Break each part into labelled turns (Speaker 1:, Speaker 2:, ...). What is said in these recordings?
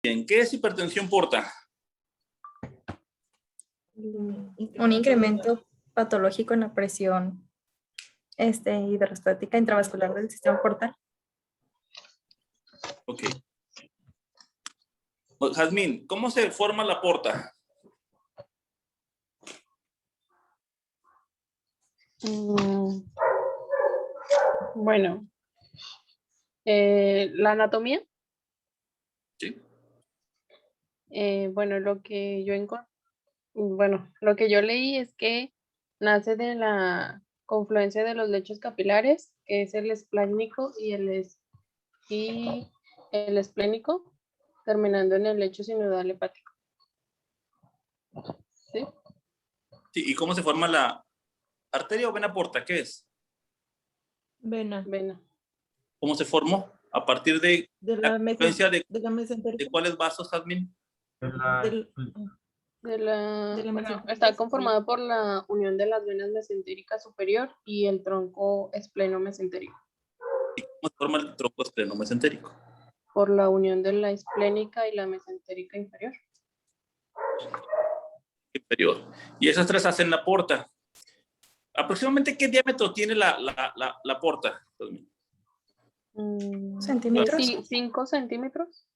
Speaker 1: Bien, ¿qué es hipertensión porta?
Speaker 2: Un incremento patológico en la presión hidrostática intravascular del sistema portal.
Speaker 1: Ok. Jazmín, ¿cómo se forma la porta?
Speaker 3: Bueno, la anatomía.
Speaker 1: Sí.
Speaker 3: Bueno, lo que yo leí es que nace de la confluencia de los lechos capilares, que es el esplénico y el esplénico, terminando en el lecho sinudal hepático. ¿Sí?
Speaker 1: Sí, ¿y cómo se forma la arteria o vena porta? ¿Qué es?
Speaker 4: Vena.
Speaker 3: Vena.
Speaker 1: ¿Cómo se formó? A partir de
Speaker 4: De
Speaker 1: la
Speaker 4: la
Speaker 1: confluencia de
Speaker 4: mesentérica.
Speaker 1: cuáles vasos, Jazmín.
Speaker 4: Del-
Speaker 3: Bueno,
Speaker 4: mesentérica
Speaker 3: está
Speaker 4: superior.
Speaker 3: conformada por la unión de las venas mesentérica superior y el tronco espleno-mesentérico.
Speaker 1: ¿Cómo se forma el tronco espleno-mesentérico?
Speaker 3: Por la unión de la esplénica y la mesentérica inferior.
Speaker 1: Inferior. Y esas tres hacen la porta. ¿Aproximadamente qué diámetro tiene la porta, Jazmín?
Speaker 2: ¿Centímetros?
Speaker 3: Sí, 5 centímetros.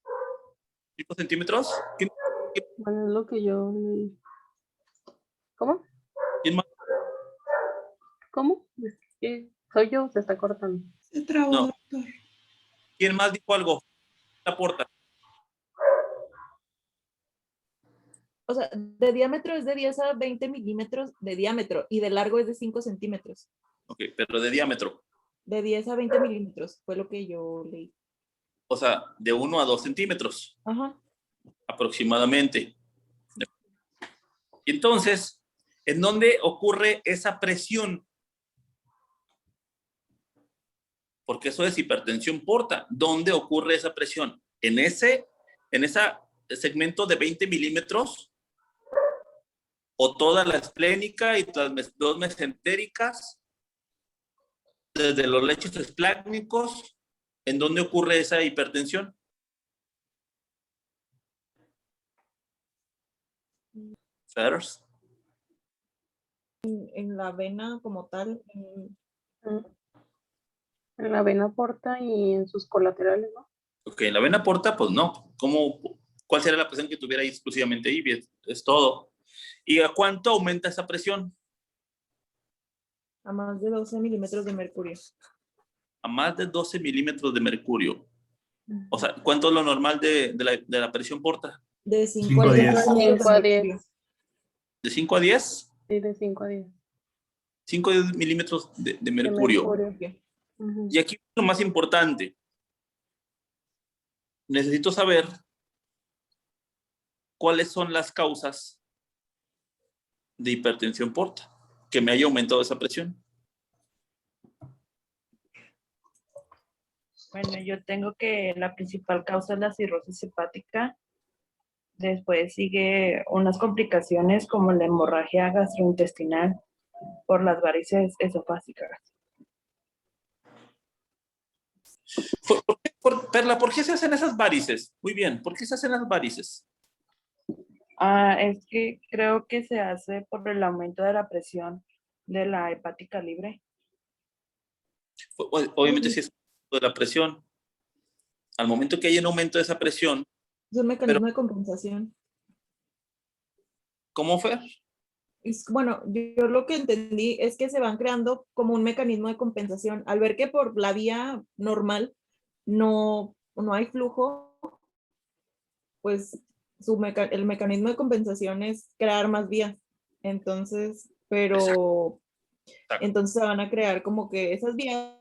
Speaker 1: ¿5 centímetros?
Speaker 3: Bueno, es lo que yo leí. ¿Cómo?
Speaker 1: ¿Quién más?
Speaker 3: ¿Cómo? Es que soy yo, se está cortando.
Speaker 4: Se trabó,
Speaker 1: No.
Speaker 4: doctor.
Speaker 1: ¿Quién más dijo algo? La porta.
Speaker 4: O sea, de diámetro es de 10 a 20 milímetros de diámetro y de largo es de 5 centímetros.
Speaker 1: Ok, pero de diámetro.
Speaker 4: De 10 a 20 milímetros fue lo que yo leí.
Speaker 1: O sea, de 1 a 2 centímetros
Speaker 4: Ajá.
Speaker 1: aproximadamente. Y entonces, ¿en dónde ocurre esa presión? Porque eso es hipertensión porta. ¿Dónde ocurre esa presión? ¿En ese segmento de 20 milímetros? ¿O toda la esplénica y las dos mesentéricas? ¿Desde los lechos esplácnicos? ¿En dónde ocurre esa hipertensión? Feathers.
Speaker 4: En la vena como tal.
Speaker 3: En la vena porta y en sus colaterales, ¿no?
Speaker 1: Ok, en la vena porta, pues no. ¿Cuál sería la presión que tuviera ahí exclusivamente ahí? Es todo. ¿Y a cuánto aumenta esa presión?
Speaker 4: A más de 12 milímetros de mercurio.
Speaker 1: A más de 12 milímetros de mercurio. O sea, ¿cuánto es lo normal de la presión porta?
Speaker 4: De 5
Speaker 5: 5
Speaker 4: a
Speaker 5: a
Speaker 4: 10
Speaker 5: 10.
Speaker 4: milímetros
Speaker 3: 5 a
Speaker 4: de
Speaker 3: 10.
Speaker 4: mercurio.
Speaker 1: ¿De 5 a 10?
Speaker 3: Sí, de 5 a 10.
Speaker 1: 5 a 10 milímetros de mercurio.
Speaker 3: mercurio. Ujú.
Speaker 1: Y aquí lo más importante. Necesito saber cuáles son las causas de hipertensión porta, que me haya aumentado esa presión.
Speaker 6: Bueno, yo tengo que la principal causa es la cirrosis hepática. Después sigue unas complicaciones como la hemorragia gastrointestinal por las varices esofágicas.
Speaker 1: Perla, ¿por qué se hacen esas varices? Muy bien, ¿por qué se hacen las varices?
Speaker 6: Es que creo que se hace por el aumento de la presión de la hepática libre.
Speaker 1: Obviamente si es de la presión. Al momento que hay un aumento de esa presión,
Speaker 4: Es un mecanismo de compensación.
Speaker 1: ¿cómo fue?
Speaker 4: Bueno, yo lo que entendí es que se van creando como un mecanismo de compensación. Al ver que por la vía normal no hay flujo, pues el mecanismo de compensación es crear más vías. Entonces, entonces se van a crear como que esas vías,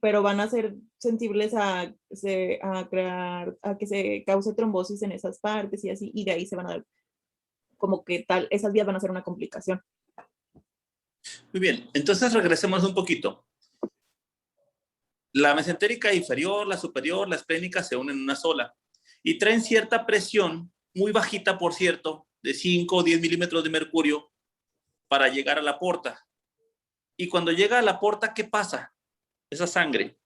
Speaker 4: pero van a ser sensibles a que se cause trombosis en esas partes y así, y de ahí se van a dar como que esas vías van a ser una complicación.
Speaker 1: Muy bien, entonces regresemos un poquito. La mesentérica inferior, la superior, la esplénica se unen en una sola y traen cierta presión, muy bajita por cierto, de 5 o 10 milímetros de mercurio para llegar a la porta. Y cuando llega a la porta, ¿qué pasa? Esa sangre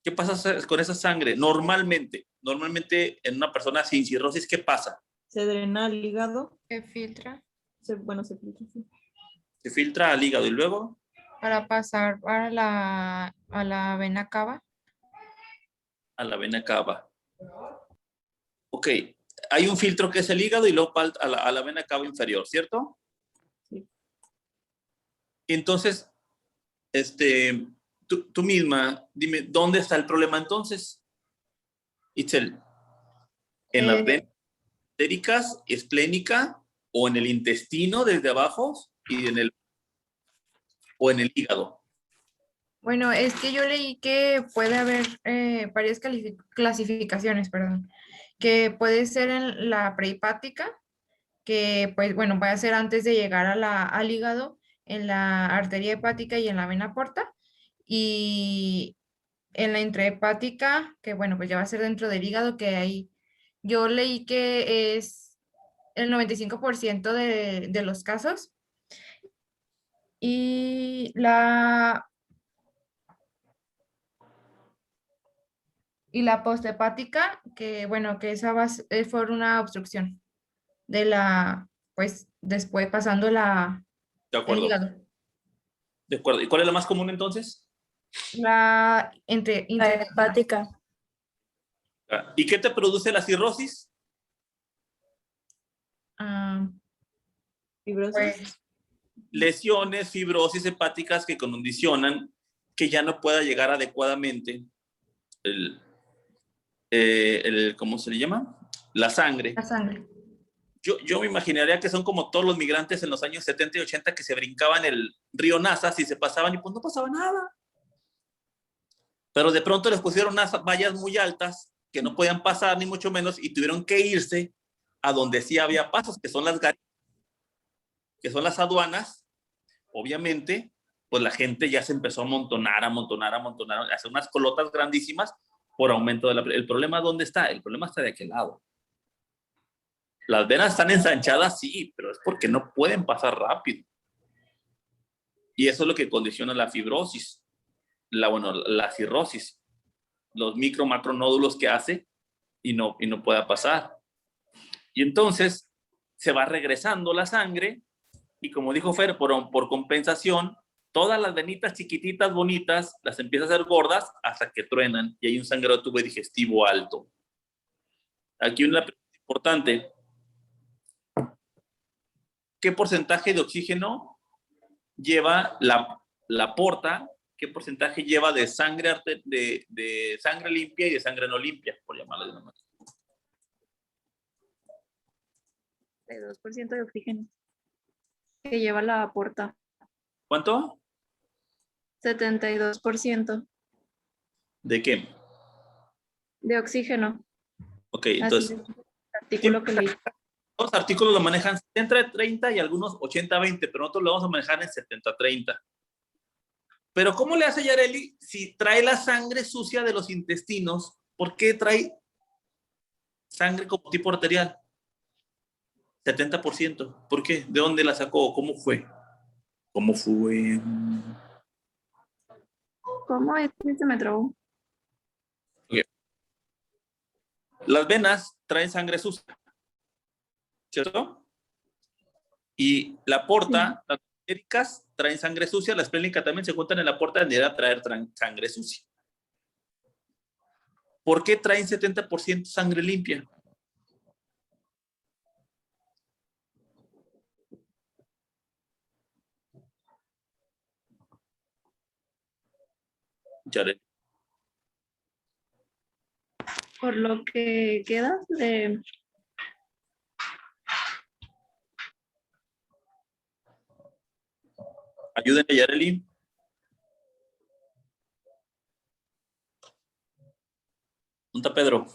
Speaker 1: ¿Qué pasa con esa sangre? Normalmente en una persona sin cirrosis, ¿qué pasa?
Speaker 4: Se drena al hígado.
Speaker 2: Se filtra
Speaker 4: Bueno, se filtra, sí.
Speaker 1: Se filtra al hígado y luego
Speaker 2: para pasar a la vena cava.
Speaker 1: a la vena cava. Ok, hay un filtro que es el hígado y luego a la vena cava inferior, ¿cierto?
Speaker 4: Sí.
Speaker 1: Entonces, tú misma, dime, ¿dónde está el problema entonces? Itzel, ¿en las venas artéricas, esplénica o en el intestino desde abajo y o en el hígado?
Speaker 2: Bueno, es que yo leí que puede haber varias clasificaciones, perdón, que puede ser en la prehepática, que pues bueno, puede ser antes de llegar al hígado, en la arteria hepática y en la vena porta, y en la intrahepática, que bueno, pues ya va a ser dentro del hígado, que ahí yo leí que es el 95% de los casos, y la posthepática, que bueno, que esa es por una obstrucción de pues después pasando
Speaker 1: De
Speaker 2: el
Speaker 1: acuerdo,
Speaker 2: hígado.
Speaker 1: de acuerdo. ¿Y cuál es la más común entonces?
Speaker 2: La
Speaker 5: La hepática.
Speaker 1: ¿Y qué te produce la cirrosis?
Speaker 4: Fibrosis.
Speaker 2: Pues
Speaker 1: Lesiones, fibrosis hepáticas que condicionan que ya no pueda llegar adecuadamente ¿cómo se le llama? La sangre.
Speaker 2: la sangre.
Speaker 1: Yo me imaginaría que son como todos los migrantes en los años 70 y 80 que se brincaban el río Nazas y se pasaban y pues no pasaba nada. Pero de pronto les pusieron unas vallas muy altas que no podían pasar ni mucho menos y tuvieron que irse a donde sí había pasos, que son que son las aduanas. Obviamente, pues la gente ya se empezó a amontonar, a hacer unas colotas grandísimas por aumento el problema, ¿dónde está? El problema está de aquel lado. Las venas están ensanchadas, sí, pero es porque no pueden pasar rápido. Y eso es lo que condiciona la fibrosis, la cirrosis, los macronódulos que hace y no pueda pasar. Y entonces se va regresando la sangre y como dijo Fer, por compensación, todas las venitas chiquititas, bonitas, las empieza a hacer gordas hasta que truenan y hay un sangrado tubo digestivo alto. Aquí una pregunta importante. ¿Qué porcentaje de oxígeno lleva la porta? ¿Qué porcentaje lleva de sangre, de sangre limpia y de sangre no limpia, por llamarlo de una manera?
Speaker 5: 2% de oxígeno que lleva la porta.
Speaker 1: ¿Cuánto?
Speaker 5: 72%
Speaker 1: ¿De qué?
Speaker 5: de oxígeno.
Speaker 1: Ok,
Speaker 5: Así
Speaker 1: entonces,
Speaker 5: es el artículo que leí.
Speaker 1: los artículos lo manejan entre 30 y algunos 80-20, pero nosotros lo vamos a manejar en 70-30. Pero ¿cómo le hace Yareli si trae la sangre sucia de los intestinos? ¿Por qué trae sangre como tipo arterial? 70%. ¿Por qué? ¿De dónde la sacó? ¿Cómo fue? ¿Cómo fue?
Speaker 5: ¿Cómo es que se me trabó?
Speaker 1: Las venas traen sangre sucia, ¿cierto? Y la porta, las artéricas traen sangre sucia, la esplénica también se juntan en la porta donde a traer sangre sucia. ¿Por qué traen 70% sangre limpia? Yareli.
Speaker 5: Por lo que queda de...
Speaker 1: Ayúdenme, Yareli. ¿Dónde está Pedro?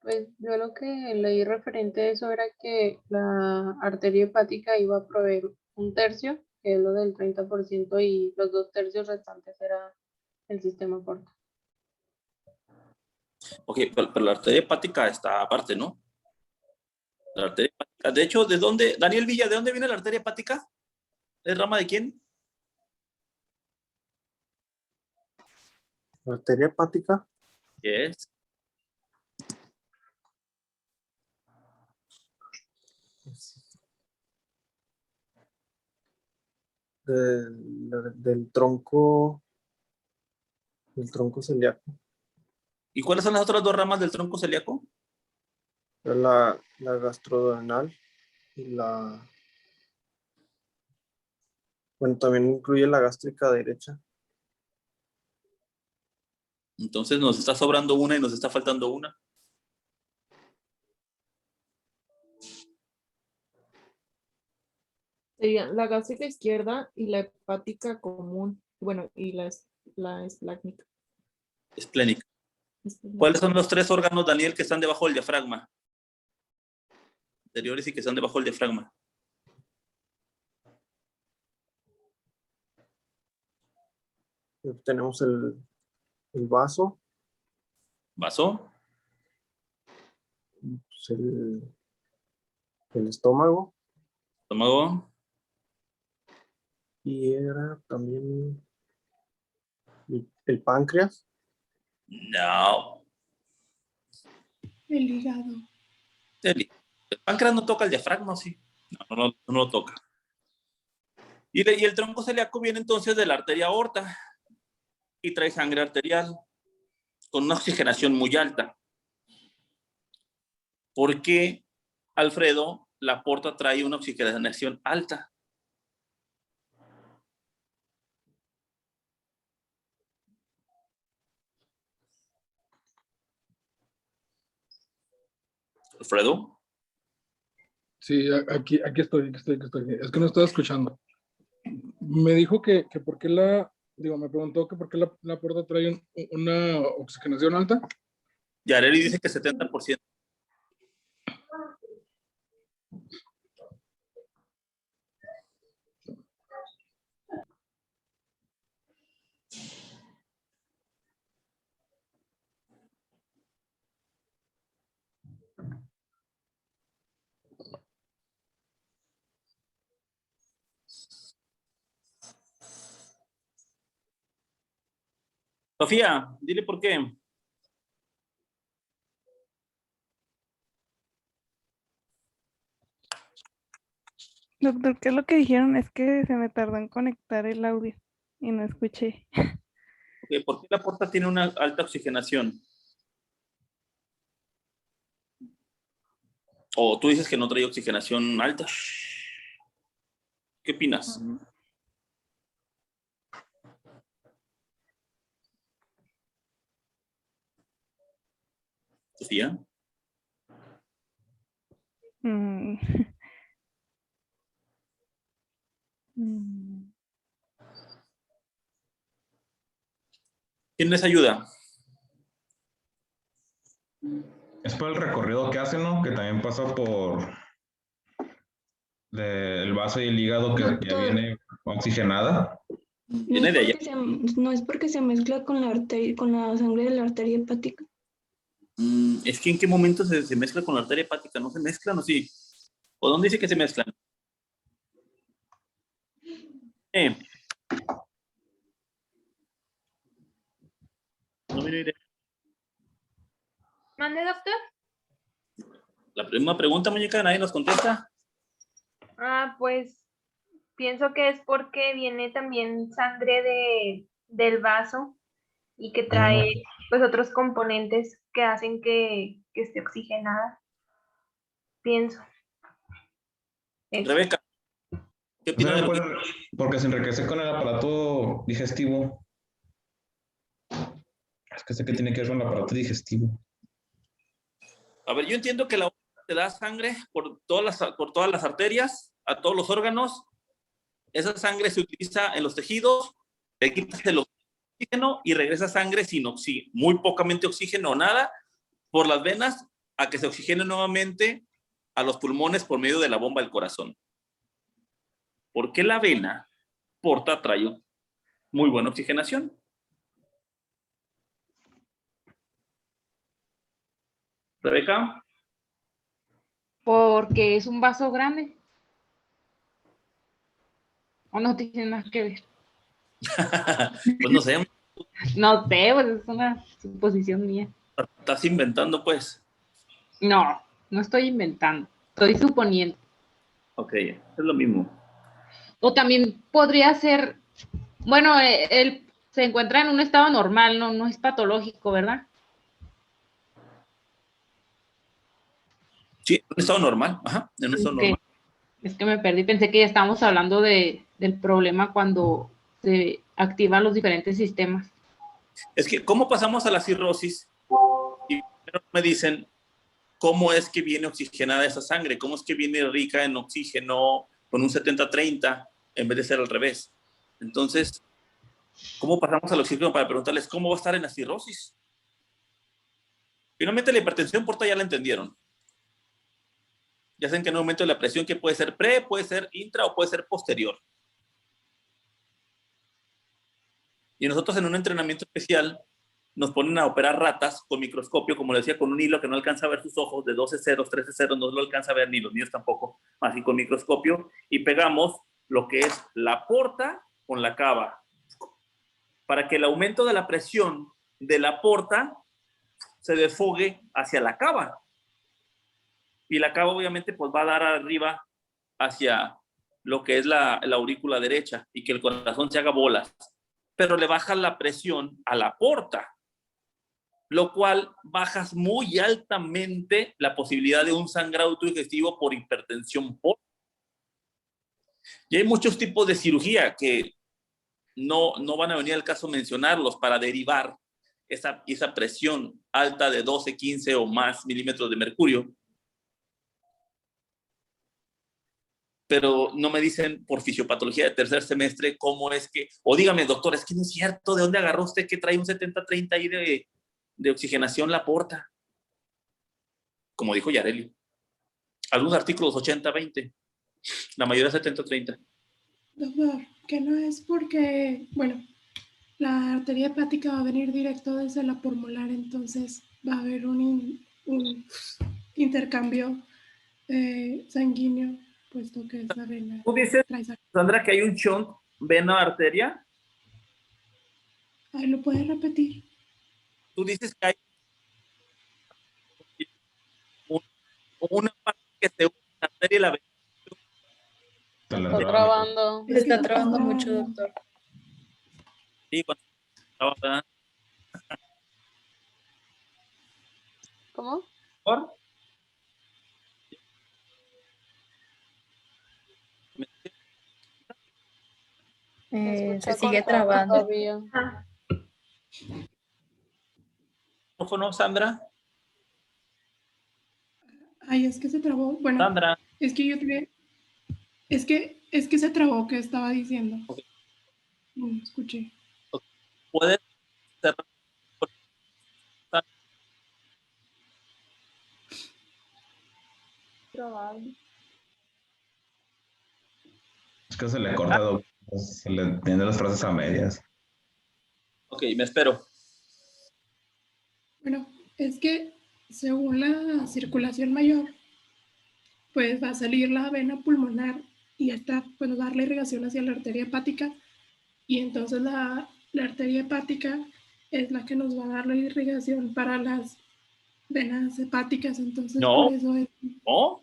Speaker 3: Pues yo lo que leí referente a eso era que la arteria hepática iba a proveer un tercio, que es lo del 30%, y los 2 tercios restantes era el sistema porta.
Speaker 1: Ok, pero la arteria hepática está aparte, ¿no? La arteria hepática. De hecho, ¿de dónde, Daniel Villa, de dónde viene la arteria hepática? ¿Es rama de quién?
Speaker 7: La arteria hepática
Speaker 1: ¿Qué es?
Speaker 7: del tronco celíaco.
Speaker 1: ¿Y cuáles son las otras dos ramas del tronco celíaco?
Speaker 7: La gastrodenal y bueno, también incluye la gástrica derecha.
Speaker 1: Entonces nos está sobrando una y nos está faltando una.
Speaker 4: Sería la gástrica izquierda y la hepática común. Bueno, y la esplácnica.
Speaker 1: Esplénica. ¿Cuáles son los tres órganos, Daniel, que están debajo del diafragma? Anteriores y que están debajo del diafragma.
Speaker 7: Tenemos el vaso,
Speaker 1: Vaso,
Speaker 7: pues el estómago
Speaker 1: estómago,
Speaker 7: y era también el páncreas.
Speaker 1: no.
Speaker 5: El hígado.
Speaker 1: El páncreas no toca el diafragma, sí. No lo toca. Y el tronco celíaco viene entonces de la arteria aorta y trae sangre arterial con una oxigenación muy alta. ¿Por qué, Alfredo, la porta trae una oxigenación alta? Alfredo.
Speaker 8: Sí, aquí estoy. Es que no estaba escuchando. Me dijo que por qué me preguntó que por qué la puerta trae una oxigenación alta.
Speaker 1: Yareli dice que 70%. Sofía, dile por qué.
Speaker 5: Doctor, ¿qué es lo que dijeron? Es que se me tardó en conectar el audio y no escuché.
Speaker 1: ¿Por qué la porta tiene una alta oxigenación? O tú dices que no trae oxigenación alta. ¿Qué opinas? Sofía.
Speaker 5: Mm. Mm.
Speaker 1: ¿Quién les ayuda?
Speaker 9: Es por el recorrido que hacen, ¿no? Que también pasa por el vaso y el hígado que ya
Speaker 10: Doctor,
Speaker 9: viene oxigenada.
Speaker 1: Viene de allá.
Speaker 10: no es porque se mezcla con la arteria, con la sangre de la arteria hepática.
Speaker 1: Es que en qué momento se mezcla con la arteria hepática. ¿No se mezclan o sí? ¿O dónde dice que se mezclan? No viene de...
Speaker 2: ¿Mande, doctor?
Speaker 1: La primera pregunta, muñeca, nadie nos contesta.
Speaker 2: Pues pienso que es porque viene también sangre del vaso y que trae pues otros componentes que hacen que esté oxigenada. Pienso. Eso.
Speaker 1: Rebeca, ¿qué opinas de lo que...
Speaker 9: Porque se enriquece con el aparato digestivo. Es que sé que tiene que ver con el aparato digestivo.
Speaker 1: A ver, yo entiendo que la aorta te da sangre por todas las arterias, a todos los órganos. Esa sangre se utiliza en los tejidos, le quitas el oxígeno y regresa sangre sin oxígeno, muy pocamente oxígeno o nada, por las venas a que se oxigene nuevamente a los pulmones por medio de la bomba del corazón. ¿Por qué la vena porta trae muy buena oxigenación? Rebeca.
Speaker 11: Porque es un vaso grande. ¿O no tiene nada que ver?
Speaker 1: Pues no sé,
Speaker 11: No sé, pues es una suposición mía.
Speaker 1: estás inventando, pues.
Speaker 11: No, no estoy inventando. Estoy suponiendo.
Speaker 1: Ok, es lo mismo.
Speaker 11: O también podría ser, bueno, él se encuentra en un estado normal, no es patológico, ¿verdad?
Speaker 1: Sí, en un estado normal. Ajá, en un estado
Speaker 11: Ok.
Speaker 1: normal.
Speaker 11: Es que me perdí, pensé que ya estábamos hablando del problema cuando se activan los diferentes sistemas.
Speaker 1: Es que, ¿cómo pasamos a la cirrosis? Y primero me dicen, ¿cómo es que viene oxigenada esa sangre? ¿Cómo es que viene rica en oxígeno con un 70-30 en vez de ser al revés? Entonces, ¿cómo pasamos al oxígeno para preguntarles cómo va a estar en la cirrosis? Finalmente, la hipertensión porta ya la entendieron. Ya saben que en un aumento de la presión que puede ser pre, puede ser intra o puede ser posterior. Y nosotros en un entrenamiento especial nos ponen a operar ratas con microscopio, como les decía, con un hilo que no alcanza a ver sus ojos, de 12 ceros, 13 ceros, no lo alcanza a ver ni los niños tampoco, así con microscopio, y pegamos lo que es la porta con la cava, para que el aumento de la presión de la porta se desfogue hacia la cava. Y la cava obviamente pues va a dar arriba hacia lo que es la aurícula derecha y que el corazón se haga bolas, pero le baja la presión a la porta, lo cual bajas muy altamente la posibilidad de un sangrado autodigestivo por hipertensión porta. Y hay muchos tipos de cirugía que no van a venir al caso mencionarlos para derivar esa presión alta de 12, 15 o más milímetros de mercurio. Pero no me dicen por fisiopatología de tercer semestre cómo es que, o dígame, doctor, es que no es cierto, ¿de dónde agarró usted que trae un 70-30 ahí de oxigenación la porta? Como dijo Yareli. Algunos artículos 80-20, la mayoría 70-30.
Speaker 12: Doctor, que no es porque, bueno, la arteria hepática va a venir directo desde la pulmonar, entonces va a haber un intercambio sanguíneo, puesto que es la vena.
Speaker 1: ¿Tú dices, Sandra, que hay un shunt vena-arteria?
Speaker 12: Ahí lo puedes repetir.
Speaker 1: Tú dices que hay una parte que se une la arteria y la vena.
Speaker 3: Está trabando.
Speaker 13: Está trabajando mucho, doctor.
Speaker 1: Sí, cuando traba,
Speaker 3: ¿Cómo?
Speaker 1: ¿por?
Speaker 13: Se sigue trabando.
Speaker 1: ¿Micrófono, Sandra?
Speaker 12: Ay, es que se trabó. Bueno,
Speaker 1: Sandra.
Speaker 12: Es que yo creo. Es que se trabó, que estaba diciendo.
Speaker 1: Okay.
Speaker 12: No escuché.
Speaker 1: ¿Puedes cerrar?
Speaker 9: Es que se le corta, se le tiene las frases a medias.
Speaker 1: Ok, me espero.
Speaker 12: Bueno, es que según la circulación mayor, pues va a salir la vena pulmonar y esta pues va a dar la irrigación hacia la arteria hepática y entonces la arteria hepática es la que nos va a dar la irrigación para las venas hepáticas, entonces
Speaker 1: No.
Speaker 12: por eso es...
Speaker 1: No.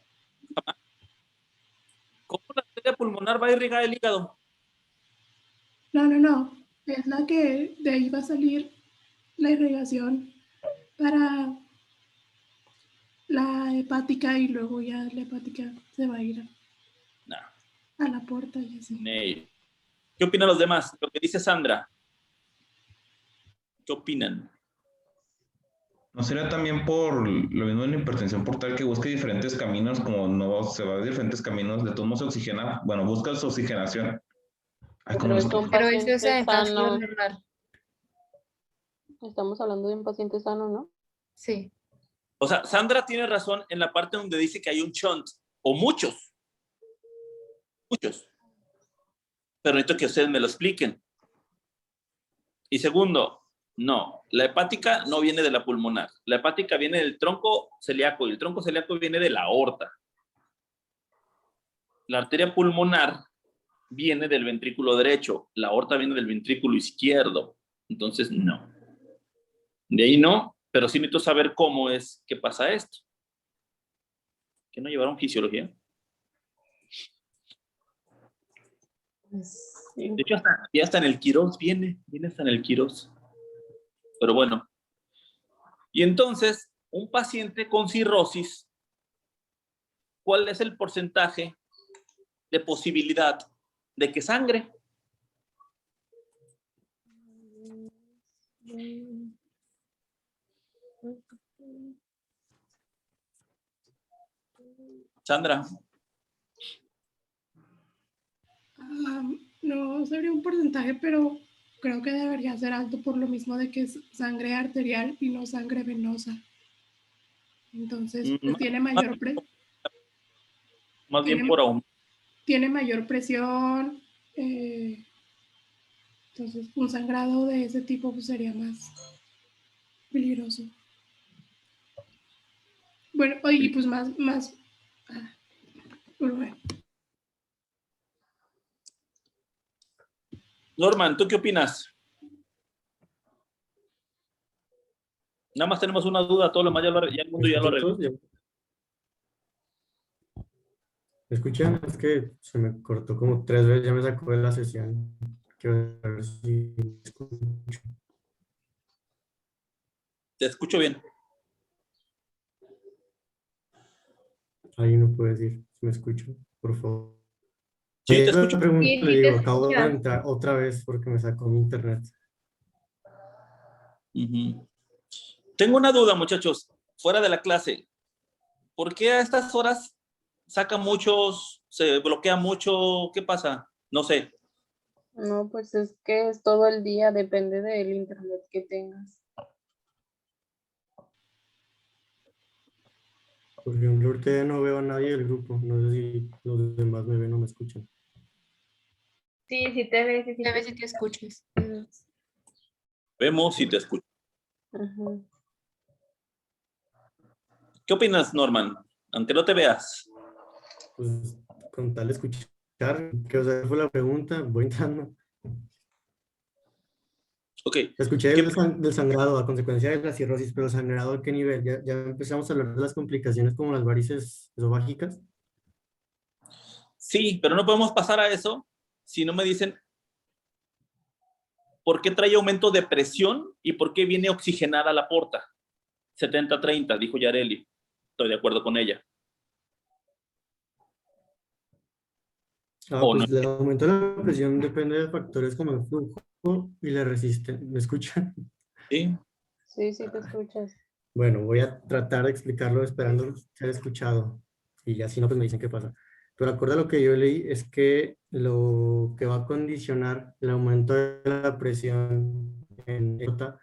Speaker 1: ¿Cómo la arteria pulmonar va a irrigar el hígado?
Speaker 12: No, es la que de ahí va a salir la irrigación para la hepática y luego ya la hepática se va a ir a la porta y así.
Speaker 1: Nee. ¿Qué opinan los demás? Lo que dice Sandra. ¿Qué opinan?
Speaker 9: ¿No sería también por lo mismo en la hipertensión portal que busca diferentes caminos, como no se va a diferentes caminos, de todos modos se oxigena, bueno, busca su oxigenación? Ay,
Speaker 3: Pero eso es sano.
Speaker 2: normal.
Speaker 3: Estamos hablando de un paciente sano, ¿no?
Speaker 2: Sí.
Speaker 1: O sea, Sandra tiene razón en la parte donde dice que hay un shunt, o muchos. Muchos. Pero necesito que ustedes me lo expliquen. Y segundo, no, la hepática no viene de la pulmonar. La hepática viene del tronco celíaco y el tronco celíaco viene de la aorta. La arteria pulmonar viene del ventrículo derecho, la aorta viene del ventrículo izquierdo. Entonces, no. De ahí no, pero sí necesito saber cómo es que pasa esto. ¿Que no llevaron fisiología?
Speaker 3: Sí.
Speaker 1: De hecho, ya hasta en el Quirós viene hasta en el Quirós. Pero bueno. Y entonces, un paciente con cirrosis, ¿cuál es el porcentaje de posibilidad de que sangre? Sandra.
Speaker 12: No sabría un porcentaje, pero creo que debería ser alto por lo mismo de que es sangre arterial y no sangre venosa. Entonces, pues, tiene mayor
Speaker 1: Más bien por aumento.
Speaker 12: tiene mayor presión. Entonces, un sangrado de ese tipo pues, sería más peligroso. Bueno, y pues más. Bueno.
Speaker 1: Norman, ¿tú qué opinas? Nada más tenemos una duda, todo lo demás ya el mundo ya lo arregló.
Speaker 14: ¿Me escuchan? Es que se me cortó como 3 veces, ya me sacó de la sesión. Quiero ver si me escucho.
Speaker 1: Te escucho bien.
Speaker 14: Alguien no puede decir si me escucho, por favor.
Speaker 1: Sí, te escucho.
Speaker 14: Pregunta, le digo, acabo de entrar otra vez porque me sacó mi internet.
Speaker 1: Tengo una duda, muchachos, fuera de la clase. ¿Por qué a estas horas saca muchos, se bloquea mucho? ¿Qué pasa? No sé.
Speaker 3: No, pues es que es todo el día, depende del internet que tengas.
Speaker 14: Por ejemplo, ahorita no veo a nadie del grupo. No sé si los demás me ven o me escuchan.
Speaker 11: Sí, sí te ves,
Speaker 13: A ver si te escuchas.
Speaker 1: Vemos y te escucho. ¿Qué opinas, Norman? Aunque no te veas.
Speaker 14: Pues con tal de escuchar, que o sea, fue la pregunta, voy entrando.
Speaker 1: Ok.
Speaker 14: Escuché del sangrado a consecuencia de la cirrosis, pero ¿sangrado a qué nivel? Ya empezamos a hablar de las complicaciones como las varices esofágicas.
Speaker 1: Sí, pero no podemos pasar a eso si no me dicen por qué trae aumento de presión y por qué viene oxigenada la porta. 70-30, dijo Yareli. Estoy de acuerdo con ella.
Speaker 14: Pues el aumento de la presión depende de factores como el flujo y la resistencia. ¿Me escuchan?
Speaker 1: Sí.
Speaker 3: Sí, sí te escuchas.
Speaker 14: Bueno, voy a tratar de explicarlo esperando ser escuchado. Y así no, pues me dicen qué pasa. Pero acorde a lo que yo leí, es que lo que va a condicionar el aumento de la presión en aorta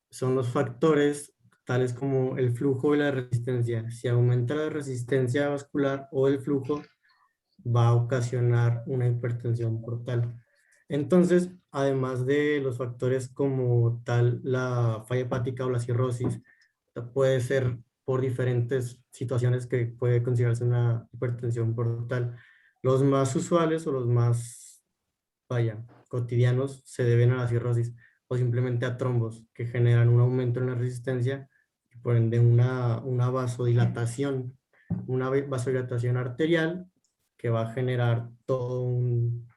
Speaker 14: son los factores tales como el flujo y la resistencia. Si aumenta la resistencia vascular o el flujo, va a ocasionar una hipertensión portal. Entonces, además de los factores como tal la falla hepática o la cirrosis, puede ser por diferentes situaciones que puede considerarse una hipertensión portal. Los más usuales o los más, cotidianos se deben a la cirrosis o simplemente a trombos que generan un aumento en la resistencia y por ende una vasodilatación arterial que va a generar todo un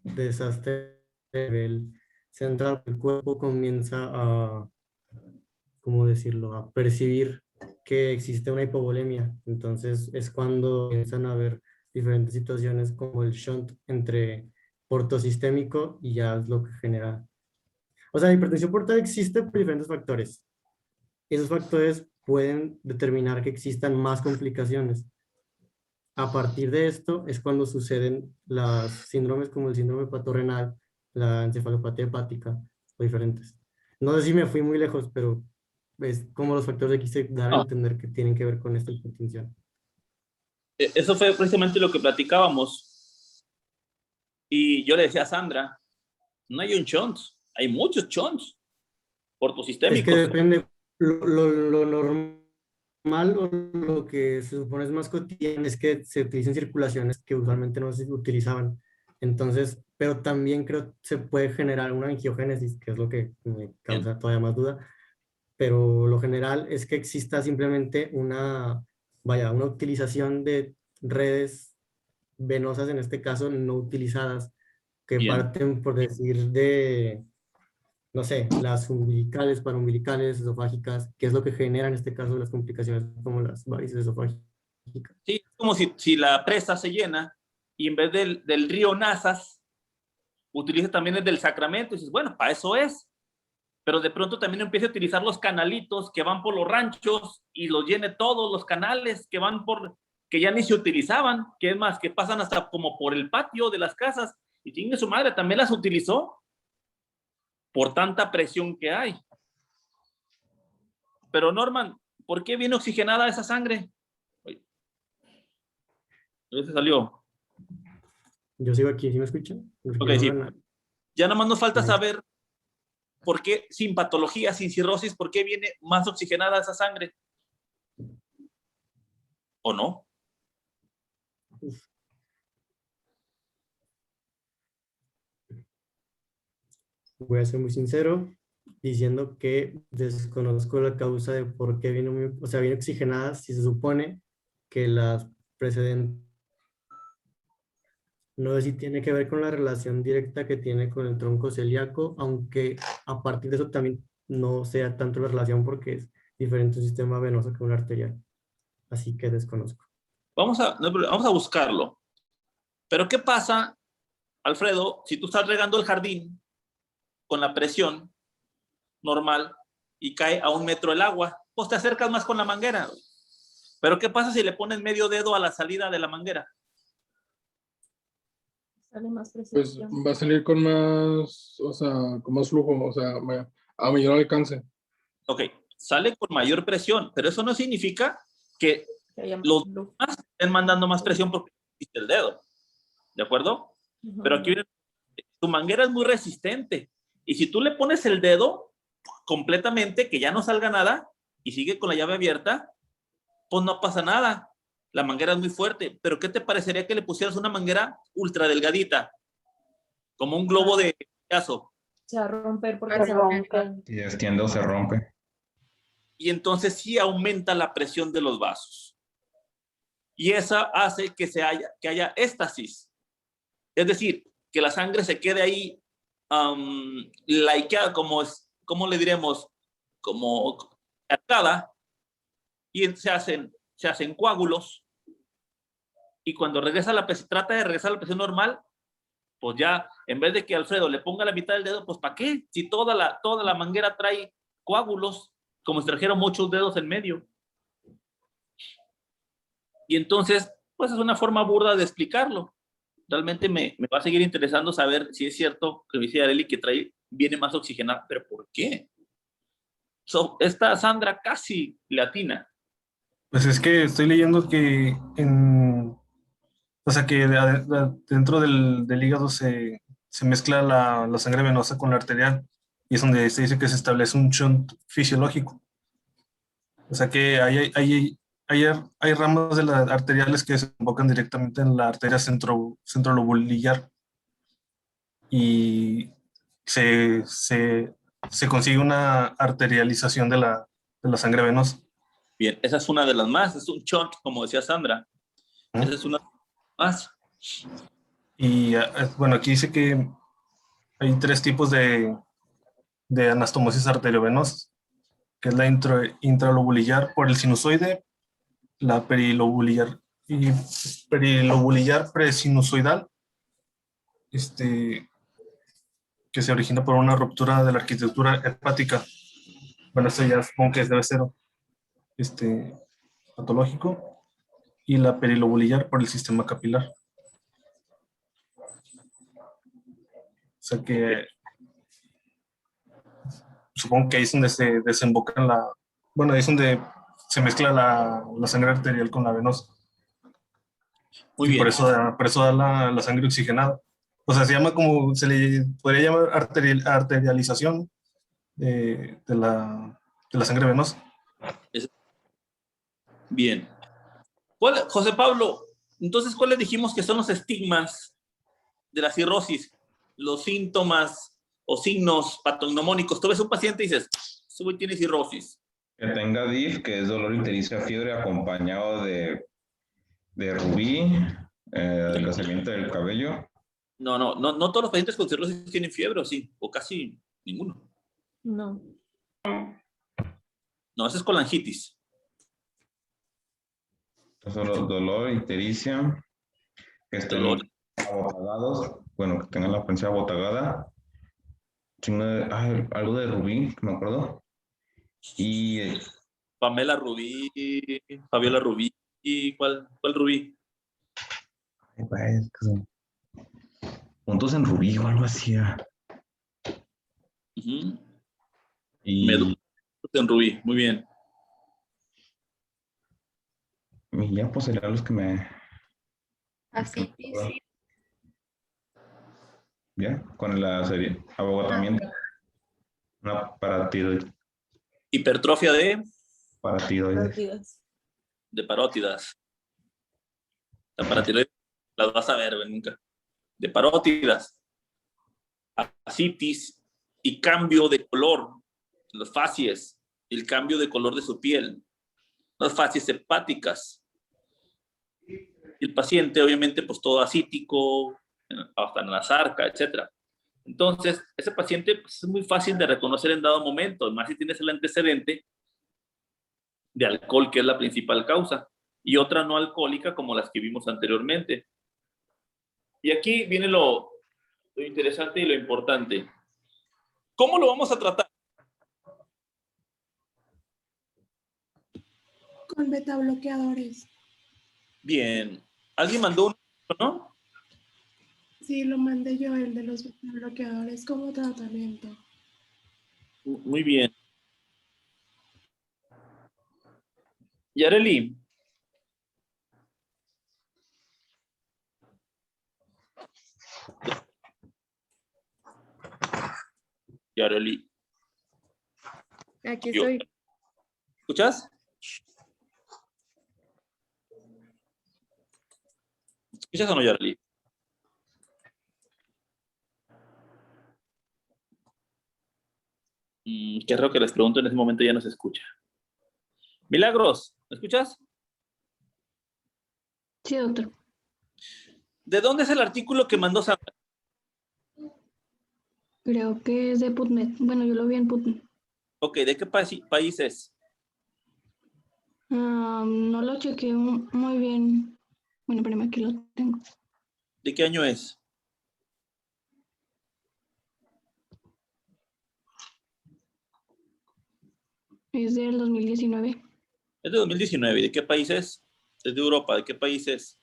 Speaker 14: desastre a nivel central. El cuerpo comienza a, ¿cómo decirlo?, a percibir que existe una hipovolemia. Entonces es cuando comienzan a haber diferentes situaciones como el shunt entre portosistémico y ya es lo que genera. O sea, la hipertensión portal existe por diferentes factores. Esos factores pueden determinar que existan más complicaciones. A partir de esto es cuando suceden los síndromes como el síndrome hepatorenal, la encefalopatía hepática o diferentes. No sé si me fui muy lejos, pero es como los factores que quise dar a entender que tienen que ver con esta hipertensión.
Speaker 1: Eso fue precisamente lo que platicábamos. Y yo le decía a Sandra, no hay un shunt, hay muchos shunts portosistémicos.
Speaker 14: Es que depende, lo normal normal o lo que se supone es más cotidiano es que se utilicen circulaciones que usualmente no se utilizaban. Entonces, pero también creo que se puede generar una angiogénesis, que es lo que me causa todavía más duda. Pero lo general es que exista simplemente una utilización de redes venosas, en este caso no utilizadas, que
Speaker 1: Bien.
Speaker 14: parten, por decir, de, no sé, las umbilicales, paraumbilicales, esofágicas, que es lo que genera en este caso las complicaciones como las varices esofágicas.
Speaker 1: Sí, es como si la presa se llena y en vez del río Nazas, utiliza también el del Sacramento y dices, bueno, para eso es. Pero de pronto también empieza a utilizar los canalitos que van por los ranchos y los llene todos los canales que van que ya ni se utilizaban, que es más, que pasan hasta como por el patio de las casas y tiene su madre, también las utilizó por tanta presión que hay. Pero Norman, ¿por qué viene oxigenada esa sangre? ¿Dónde se salió?
Speaker 14: Yo sigo aquí, ¿sí me escuchan?
Speaker 1: Ok, sí. Ya nada más nos falta saber por qué, sin patología, sin cirrosis, por qué viene más oxigenada esa sangre. ¿O no?
Speaker 14: Voy a ser muy sincero, diciendo que desconozco la causa de por qué viene, o sea, viene oxigenada si se supone que las precedentes, no sé si tiene que ver con la relación directa que tiene con el tronco celíaco, aunque a partir de eso también no sea tanto la relación porque es diferente un sistema venoso que un arterial. Así que desconozco.
Speaker 1: Vamos a buscarlo. Pero ¿qué pasa, Alfredo, si tú estás regando el jardín con la presión normal y cae a 1 metro el agua? Pues te acercas más con la manguera. Pero ¿qué pasa si le pones medio dedo a la salida de la manguera?
Speaker 4: Sale más
Speaker 8: Pues
Speaker 4: presión.
Speaker 8: va a salir con más, o sea, con más flujo, o sea, a mayor alcance.
Speaker 1: Ok, sale con mayor presión, pero eso no significa que los demás estén mandando más presión porque hiciste el dedo. ¿De acuerdo? Pero aquí tu manguera es muy resistente. Y si tú le pones el dedo completamente, que ya no salga nada, y sigue con la llave abierta, pues no pasa nada. La manguera es muy fuerte. Pero ¿qué te parecería que le pusieras una manguera ultra delgadita? Como un globo de caso.
Speaker 4: Se va a romper porque
Speaker 3: Se
Speaker 4: se
Speaker 3: rompe.
Speaker 9: Y extiende o se rompe.
Speaker 1: Y entonces sí aumenta la presión de los vasos. Y esa hace que haya éstasis. Es decir, que la sangre se quede ahí laiqueada, ¿cómo le diremos? Como atada, y se hacen coágulos, y cuando trata de regresar a la presión normal, pues ya, en vez de que Alfredo le ponga la mitad del dedo, pues ¿para qué? Si toda la manguera trae coágulos, como si trajeron muchos dedos en medio. Y entonces, pues es una forma burda de explicarlo. Realmente me va a seguir interesando saber si es cierto que dice Areli que viene más oxigenada, pero ¿por qué? Esta Sandra casi latina.
Speaker 15: Pues es que estoy leyendo que o sea que dentro del hígado se mezcla la sangre venosa con la arterial y es donde se dice que se establece un shunt fisiológico. O sea que hay ramas de las arteriales que se enfocan directamente en la arteria centrolobulillar y se consigue una arterialización de la sangre venosa.
Speaker 1: Bien, esa es una de las más, es un shunt, como decía Sandra. Esa es una más.
Speaker 15: Y bueno, aquí dice que hay 3 tipos de anastomosis arteriovenosas, que es la intralobulillar por el sinusoide, la perilobulillar presinusoidal, que se origina por una ruptura de la arquitectura hepática. Bueno, esto ya supongo que debe ser patológico. Y la perilobulillar por el sistema capilar. O sea que supongo que ahí es donde se desemboca bueno, ahí es donde se mezcla la sangre arterial con la venosa.
Speaker 1: Muy bien.
Speaker 15: Por eso da la sangre oxigenada. O sea, se le podría llamar arterialización de la sangre venosa.
Speaker 1: Bien. José Pablo, entonces, ¿cuáles dijimos que son los estigmas de la cirrosis? Los síntomas o signos patognomónicos. Tú ves un paciente y dices, ese güey tiene cirrosis.
Speaker 9: Que tenga DIF, que es dolor, ictericia, fiebre, acompañado de rubí, desgrasamiento del cabello.
Speaker 1: No todos los pacientes con cirrosis tienen fiebre, ¿o sí? O casi ninguno.
Speaker 4: No.
Speaker 1: No, eso es colangitis.
Speaker 9: Solo dolor, ictericia, que estén abotagados, bueno, que tengan la apariencia abotagada. Algo de rubí, me acuerdo. Y
Speaker 1: Pamela Rubí, Fabiola Rubí, ¿y cuál Rubí?
Speaker 9: Puntos en rubí o algo así.
Speaker 1: Y en rubí, muy bien.
Speaker 9: Y ya pues serían los que me...
Speaker 13: Así.
Speaker 9: Ya, con la serie. Abogotamiento. Una paratiroides.
Speaker 1: Hipertrofia de...
Speaker 9: Paratiroides.
Speaker 1: De parótidas. La paratiroides las vas a ver, güey, nunca. De parótidas. Ascitis y cambio de color. Las facies. El cambio de color de su piel. Las facies hepáticas. El paciente, obviamente, pues todo ascítico, hasta en la sarca, etc. Entonces, ese paciente pues, es muy fácil de reconocer en dado momento, más si tienes el antecedente de alcohol, que es la principal causa, y otra no alcohólica, como las que vimos anteriormente. Y aquí viene lo interesante y lo importante. ¿Cómo lo vamos a tratar?
Speaker 12: Con betabloqueadores.
Speaker 1: Bien. ¿Alguien mandó un, no?
Speaker 12: Sí, lo mandé yo, el de los betabloqueadores como tratamiento.
Speaker 1: Muy bien. Yareli. Yareli.
Speaker 13: Aquí estoy.
Speaker 1: ¿Escuchas? ¿Escuchas o no, Yareli? Qué raro que les pregunto en ese momento, ya no se escucha. Milagros, ¿me escuchas?
Speaker 10: Sí, doctor.
Speaker 1: ¿De dónde es el artículo que mandó Sandra?
Speaker 10: Creo que es de PubMed. Bueno, yo lo vi en PubMed.
Speaker 1: Ok, ¿de qué país es?
Speaker 10: No lo chequeé muy bien. Bueno, espérame, aquí lo tengo.
Speaker 1: ¿De qué año es?
Speaker 10: Es del 2019.
Speaker 1: Es de 2019. ¿De qué país es? Es de Europa. ¿De qué país es?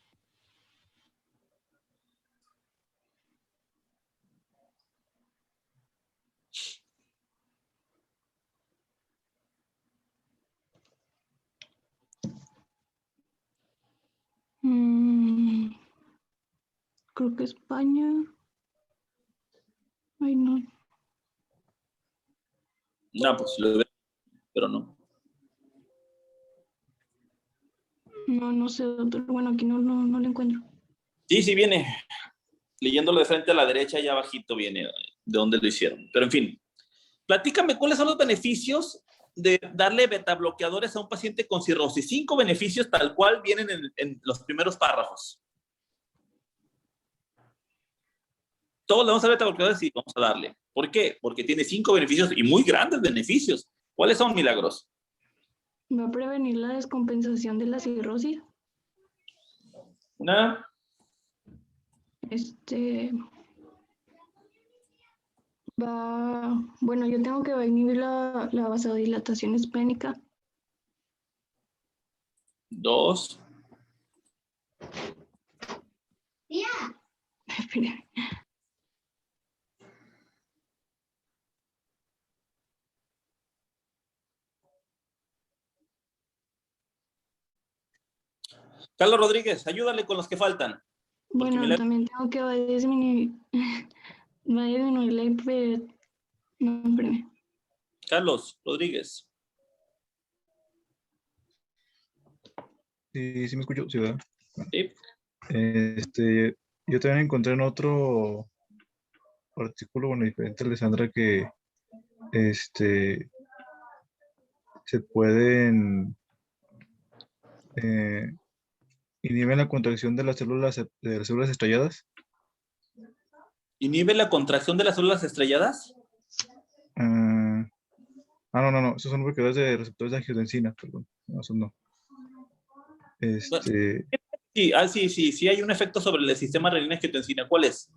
Speaker 10: Creo que España. Ay, no.
Speaker 1: No, pues lo veo, pero no.
Speaker 10: No sé, doctor. Bueno, aquí no lo encuentro.
Speaker 1: Sí, viene. Leyéndolo de frente a la derecha, ya abajito viene de dónde lo hicieron. Pero en fin, platícame cuáles son los beneficios de darle betabloqueadores a un paciente con cirrosis. 5 beneficios tal cual vienen en los primeros párrafos. Todos le vamos a dar betabloqueadores y vamos a darle. ¿Por qué? Porque tiene 5 beneficios y muy grandes beneficios. ¿Cuáles son, Milagros?
Speaker 10: ¿Va a prevenir la descompensación de la cirrosis?
Speaker 1: Una.
Speaker 10: Bueno, yo tengo que va a inhibir la vasodilatación esplénica.
Speaker 1: 2. Carlos Rodríguez, ayúdale con los que faltan.
Speaker 10: Bueno, también tengo que va a disminuir la No, espérame.
Speaker 1: Carlos Rodríguez.
Speaker 16: Sí, sí me escucho, sí, ¿verdad?
Speaker 1: Sí.
Speaker 16: Yo también encontré en otro artículo, bueno, diferente al de Sandra, que se pueden inhiben la contracción de las células estrelladas.
Speaker 1: ¿Inhibe la contracción de las células estrelladas?
Speaker 16: No, esos son bloqueadores de receptores de angiotensina, perdón. No, esos no.
Speaker 1: Sí, hay un efecto sobre el sistema renina-angiotensina. ¿Cuál es?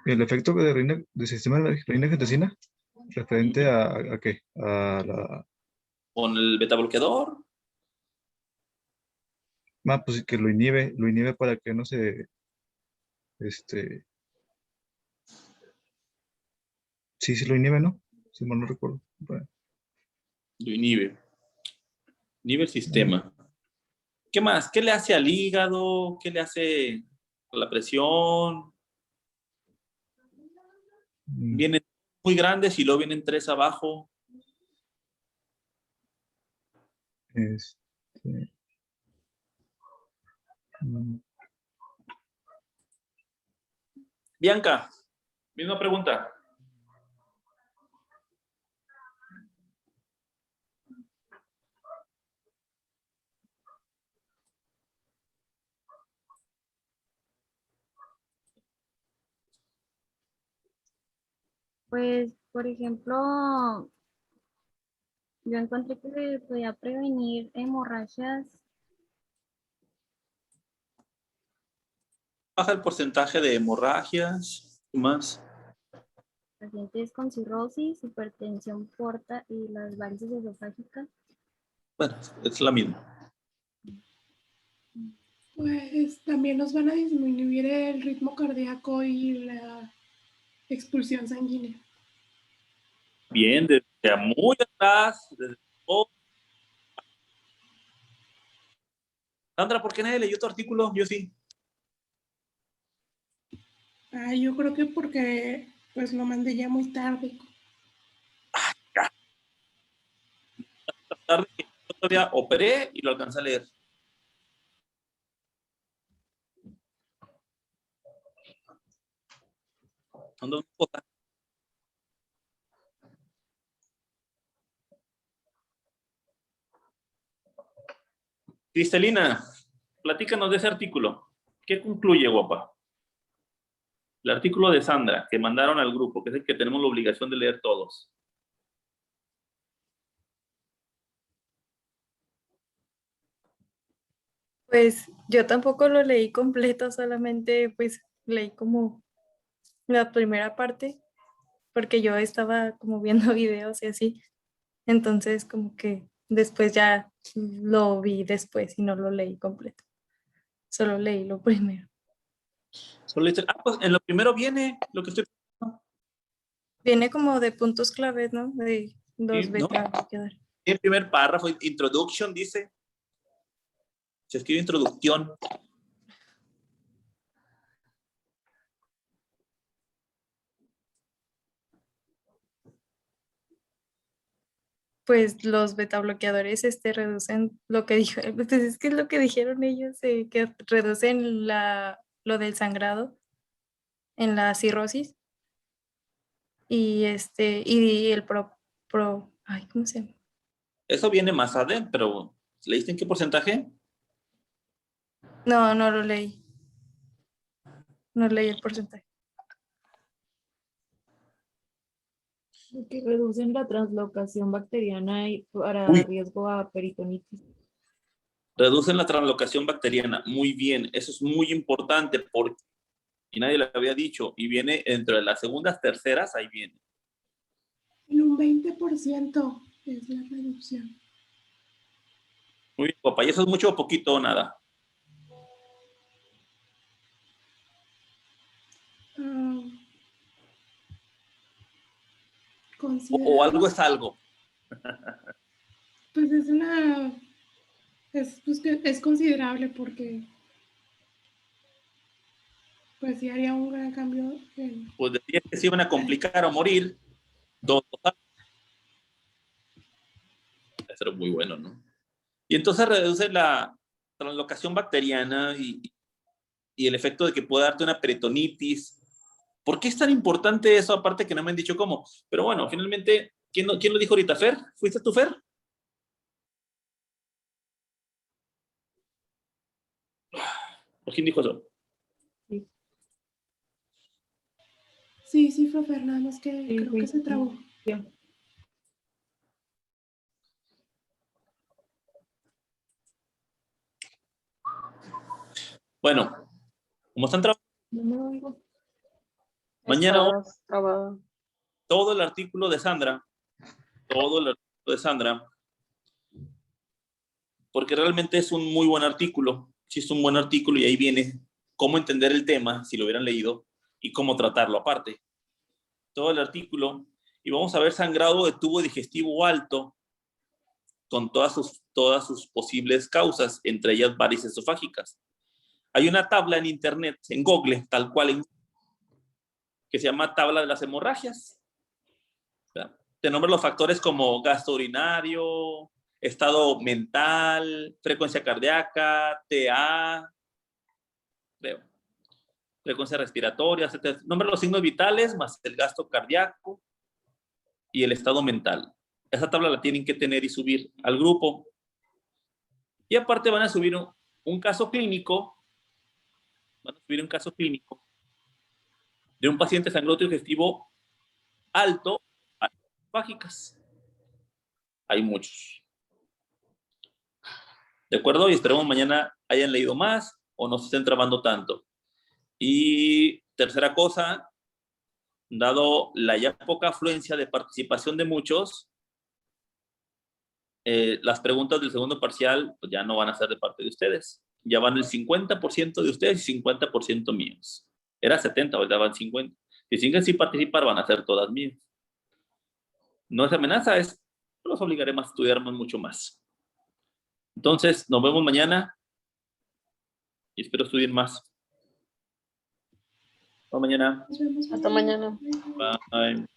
Speaker 16: El efecto del sistema renina-angiotensina, referente a qué?
Speaker 1: ¿Con el beta bloqueador?
Speaker 16: Pues que lo inhibe para que no se, sí lo inhibe, ¿no? Si mal no recuerdo. Bueno.
Speaker 1: Lo inhibe. Inhibe el sistema. ¿Qué más? ¿Qué le hace al hígado? ¿Qué le hace a la presión? Vienen muy grandes y luego vienen 3 abajo. Bianca, misma pregunta.
Speaker 13: Pues, por ejemplo, yo encontré que se podía prevenir hemorragias.
Speaker 1: Baja el porcentaje de hemorragias. ¿Qué más?
Speaker 13: Pacientes con cirrosis, hipertensión porta y las varices esofágicas.
Speaker 1: Bueno, es la misma.
Speaker 12: Pues también nos van a disminuir el ritmo cardíaco y la expulsión sanguínea.
Speaker 1: Bien, desde muy atrás. Sandra, ¿por qué nadie leyó tu artículo? Yo sí.
Speaker 12: Yo creo que porque pues lo mandé ya muy tarde.
Speaker 1: Tarde que yo todavía operé y lo alcancé a leer. Son dos cosas. Cristalina, platícanos de ese artículo. ¿Qué concluye, guapa? El artículo de Sandra, que mandaron al grupo, que es el que tenemos la obligación de leer todos.
Speaker 2: Pues yo tampoco lo leí completo, solamente pues leí como la primera parte, porque yo estaba como viendo videos y así. Entonces como que después ya lo vi después y no lo leí completo. Solo leí lo primero.
Speaker 1: Pues en lo primero viene lo que estoy...
Speaker 2: Viene como de puntos claves, ¿no? De los
Speaker 1: Sí, ¿no?
Speaker 2: beta bloqueadores.
Speaker 1: El primer párrafo, introduction, dice. Se escribe introducción.
Speaker 2: Pues los beta bloqueadores reducen lo que dijo, pues es que es lo que dijeron ellos, que reducen lo del sangrado en la cirrosis y y el ay, ¿cómo se llama?
Speaker 1: Eso viene más adentro, pero ¿leíste en qué porcentaje?
Speaker 2: No, no lo leí. No leí el porcentaje.
Speaker 4: Que reducen la translocación bacteriana y para riesgo a peritonitis.
Speaker 1: Reducen la translocación bacteriana. Muy bien, eso es muy importante porque, y nadie lo había dicho, y viene entre las segundas, terceras, ahí viene.
Speaker 12: En un 20% es la reducción.
Speaker 1: Muy bien, papá, ¿y eso es mucho o poquito o nada? O algo es algo.
Speaker 12: Pues es considerable porque pues sí haría un gran cambio.
Speaker 1: Pues decían que se iban a complicar o morir. Dos. Eso era muy bueno, ¿no? Y entonces reduce la translocación bacteriana y el efecto de que pueda darte una peritonitis. ¿Por qué es tan importante eso? Aparte que no me han dicho cómo. Pero bueno, finalmente, ¿quién lo dijo ahorita? ¿Fer? ¿Fuiste tú, Fer? ¿O quién dijo eso?
Speaker 12: Sí, fue Fer, nada más que creo que se trabó.
Speaker 1: Bueno, como están trabajando,
Speaker 3: No me oigo.
Speaker 1: mañana
Speaker 3: Estabas trabada.
Speaker 1: todo el artículo de Sandra, porque realmente es un muy buen artículo. Sí, es un buen artículo y ahí viene cómo entender el tema, si lo hubieran leído, y cómo tratarlo aparte. Todo el artículo, y vamos a ver sangrado de tubo digestivo alto con todas sus posibles causas, entre ellas varices esofágicas. Hay una tabla en internet, en Google, tal cual, que se llama tabla de las hemorragias. Te nombra los factores como gasto urinario, estado mental, frecuencia cardíaca, TA, creo, frecuencia respiratoria, etc. Nombra los signos vitales más el gasto cardíaco y el estado mental. Esa tabla la tienen que tener y subir al grupo. Y aparte van a subir un caso clínico, de un paciente sangrado digestivo alto a esofágicas. Hay muchos. ¿De acuerdo? Y esperemos mañana hayan leído más o no se estén trabando tanto. Y tercera cosa, dado la ya poca afluencia de participación de muchos, las preguntas del segundo parcial pues ya no van a ser de parte de ustedes. Ya van el 50% de ustedes y 50% míos. Era 70, ahorita van 50. Si siguen sin participar, van a ser todas mías. No es amenaza, los obligaremos a estudiar mucho más. Entonces, nos vemos mañana y espero estudien más. Hasta mañana.
Speaker 3: Hasta mañana.
Speaker 1: Bye.